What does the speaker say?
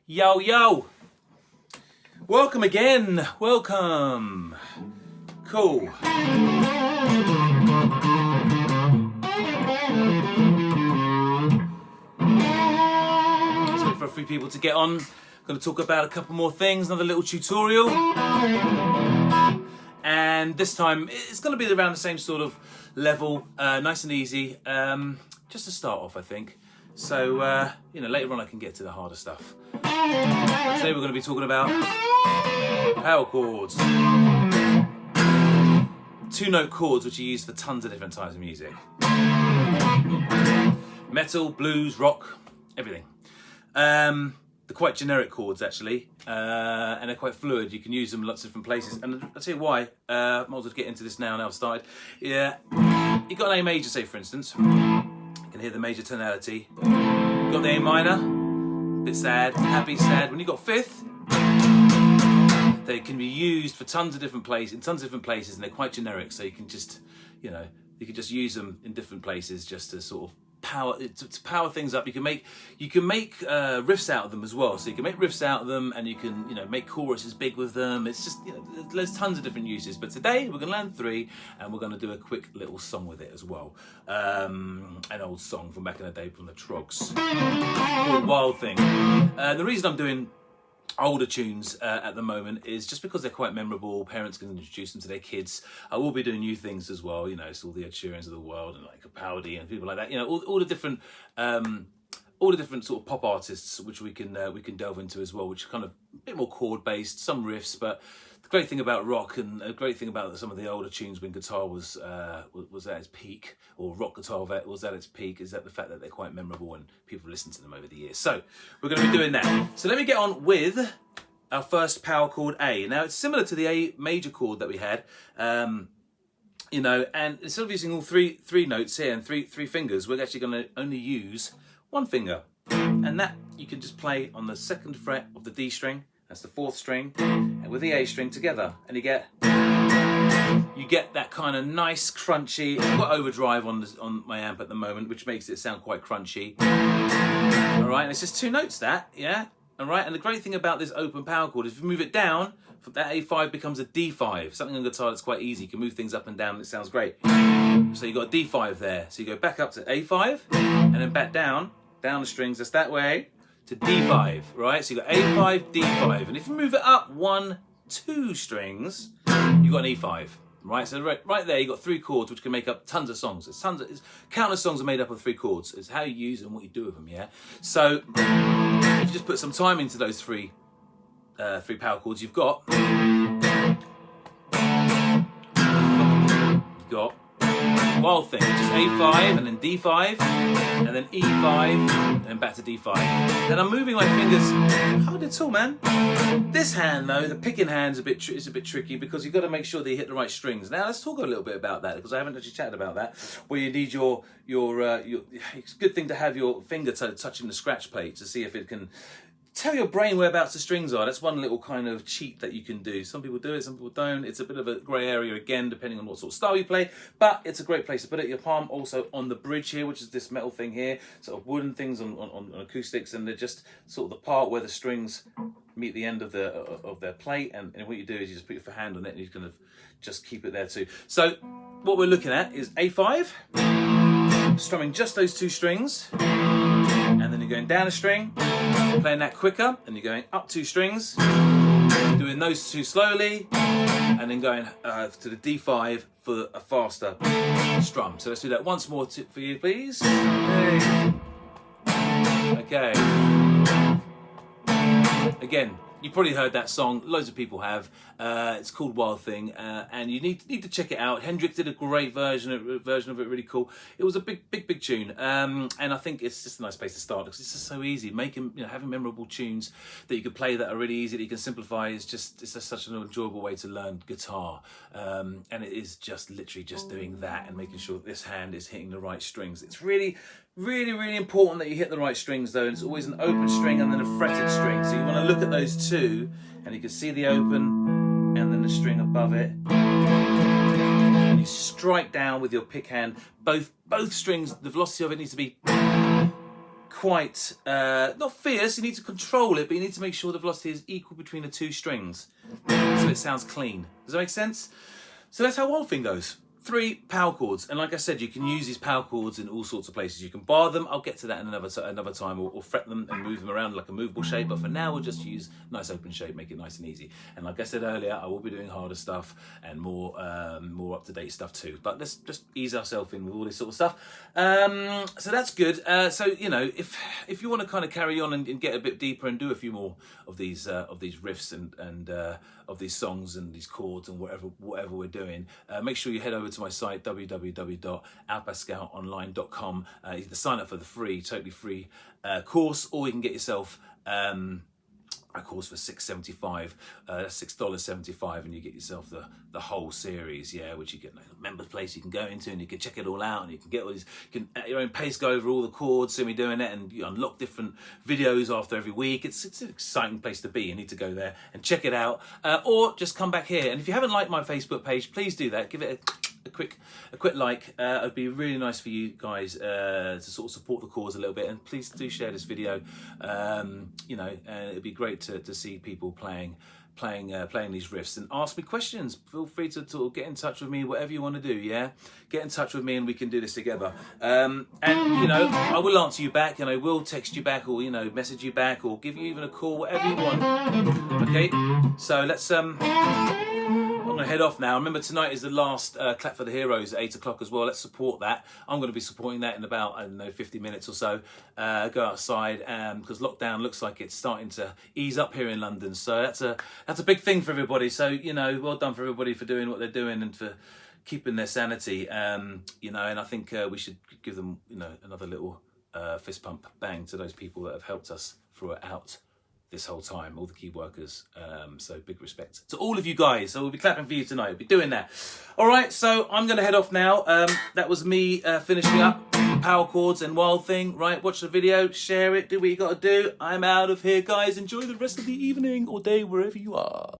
Yo, yo. Welcome again. Welcome. Cool. So for a few people to get on, I'm going to talk about a couple more things, another little tutorial. And this time it's going to be around the same sort of level, nice and easy, just to start off, I think. So, later on I can get to the harder stuff. Today we're going to be talking about power chords. 2-note chords which are used for tons of different types of music. Metal, blues, rock, everything. They're quite generic chords actually, and they're quite fluid. You can use them in lots of different places. And I'll tell you why, might as well get into this now I've started. Yeah, you've got an A major, say for instance. You can hear the major tonality. You've got the A minor, bit sad, happy, sad. When you've got fifth, they can be used for tons of different places, and they're quite generic. So you can just, you can just use them in different places just to sort of power things up. You can make riffs out of them as well. So you can make riffs out of them, and you can make choruses big with them. It's just there's tons of different uses. But today we're going to learn 3, and we're going to do a quick little song with it as well. An old song from back in the day from the Troggs called Wiild Thaang. The reason I'm doing older tunes at the moment is just because they're quite memorable. Parents can introduce them to their kids. I will be doing new things as well, it's all the Ed Sheerans of the world and like Capaldi and people like that, all the different sort of pop artists which we can delve into as well, which are kind of a bit more chord based, some riffs. But the great thing about rock, and a great thing about some of the older tunes when guitar was at its peak, or rock guitar was at its peak, is that the fact that they're quite memorable and people listen to them over the years. So we're going to be doing that. So let me get on with our first power chord, A. Now it's similar to the A major chord that we had, and instead of using all three notes here and three fingers, we're actually going to only use one finger, and that you can just play on the 2nd fret of the D string. That's the 4th string, and with the A string together, and you get that kind of nice crunchy. I've got overdrive on my amp at the moment, which makes it sound quite crunchy. All right, and it's just 2 notes, that, yeah. All right, and the great thing about this open power chord is if you move it down, that A5 becomes a D5. Something on guitar that's quite easy. You can move things up and down, and it sounds great. So you got a D5 there. So you go back up to A5, and then back down the strings. That's that way. To D5, right? So you've got A5, D5, and if you move it up 1, 2 strings, you've got an E5, right? So right there, you've got 3 chords which can make up tons of songs. Countless songs are made up of 3 chords. It's how you use them, what you do with them, yeah? So if you just put some time into those 3 power chords, you've got Wiild Thaang, which is A5 and then D5 and then E5 and then back to D5. Then I'm moving my fingers hard at all, man. This hand though, the picking hand is a bit tricky because you've got to make sure that you hit the right strings. Now let's talk a little bit about that, because I haven't actually chatted about that. Where you need your it's a good thing to have your finger touching the scratch plate to see if it can tell your brain whereabouts the strings are. That's one little kind of cheat that you can do. Some people do it, some people don't. It's a bit of a grey area again, depending on what sort of style you play, but it's a great place to put it. Your palm also on the bridge here, which is this metal thing here, sort of wooden things on acoustics, and they're just sort of the part where the strings meet the end of their plate, and what you do is you just put your hand on it and you kind of just keep it there too. So what we're looking at is A5, strumming just those 2 strings, and then you're going down a string, playing that quicker, and you're going up 2 strings, doing those 2 slowly, and then going to the D5 for a faster strum. So let's do that once more for you, please. Okay. Again, you've probably heard that song. Loads of people have. It's called Wiild Thaang, and you need to check it out. Hendrix did a great version of it, really cool. It was a big tune, and I think it's just a nice place to start because it's just so easy. Having memorable tunes that you can play that are really easy, that you can simplify, it's just such an enjoyable way to learn guitar. And it is just literally just doing that and making sure that this hand is hitting the right strings. It's really important that you hit the right strings though, and it's always an open string and then a fretted string. So you want to look at those 2, and you can see the open and then the string above it. And you strike down with your pick hand. Both strings, the velocity of it needs to be quite, not fierce, you need to control it, but you need to make sure the velocity is equal between the two strings, so it sounds clean. Does that make sense? So that's how Wild Thing goes. 3 power chords, and like I said, you can use these power chords in all sorts of places. You can bar them, I'll get to that in another time, or fret them and move them around like a movable shape, but for now we'll just use nice open shape, make it nice and easy. And like I said earlier, I will be doing harder stuff and more up-to-date stuff too, but let's just ease ourselves in with all this sort of stuff. So that's good. So you know, if you want to kind of carry on and get a bit deeper and do a few more of these riffs and of these songs and these chords and whatever we're doing, make sure you head over to my site www.outpascalonline.com. You can sign up for the totally free course, or you can get yourself a course for $6.75. That's $6.75, and you get yourself the whole series, yeah, which you get a member place you can go into, and you can check it all out, and you can get all these, you can at your own pace go over all the chords, see me doing it, and you unlock different videos after every week. It's an exciting place to be. You need to go there and check it out, or just come back here. And if you haven't liked my Facebook page, please do that. Give it a quick like. It'd be really nice for you guys to sort of support the cause a little bit, and please do share this video. You know, it'd be great to see people playing these riffs, and ask me questions. Feel free to get in touch with me, whatever you want to do. Yeah, get in touch with me and we can do this together. And you know, I will answer you back, and I will text you back, or you know, message you back, or give you even a call, whatever you want. Okay, so let's I'm going to head off now. Remember, tonight is the last Clap for the Heroes at 8 o'clock as well. Let's support that. I'm going to be supporting that in about, I don't know, 50 minutes or so. Go outside, because lockdown looks like it's starting to ease up here in London. So that's a big thing for everybody. So, you know, well done for everybody for doing what they're doing and for keeping their sanity. You know, and I think we should give them, you know, another little fist pump bang to those people that have helped us throughout this whole time, all the key workers. So big respect to all of you guys. So we'll be clapping for you tonight. We'll be doing that. All right, so I'm going to head off now. That was me finishing up power chords and Wild Thing. Right, watch the video, share it, do what you got to do. I'm out of here, guys. Enjoy the rest of the evening or day wherever you are.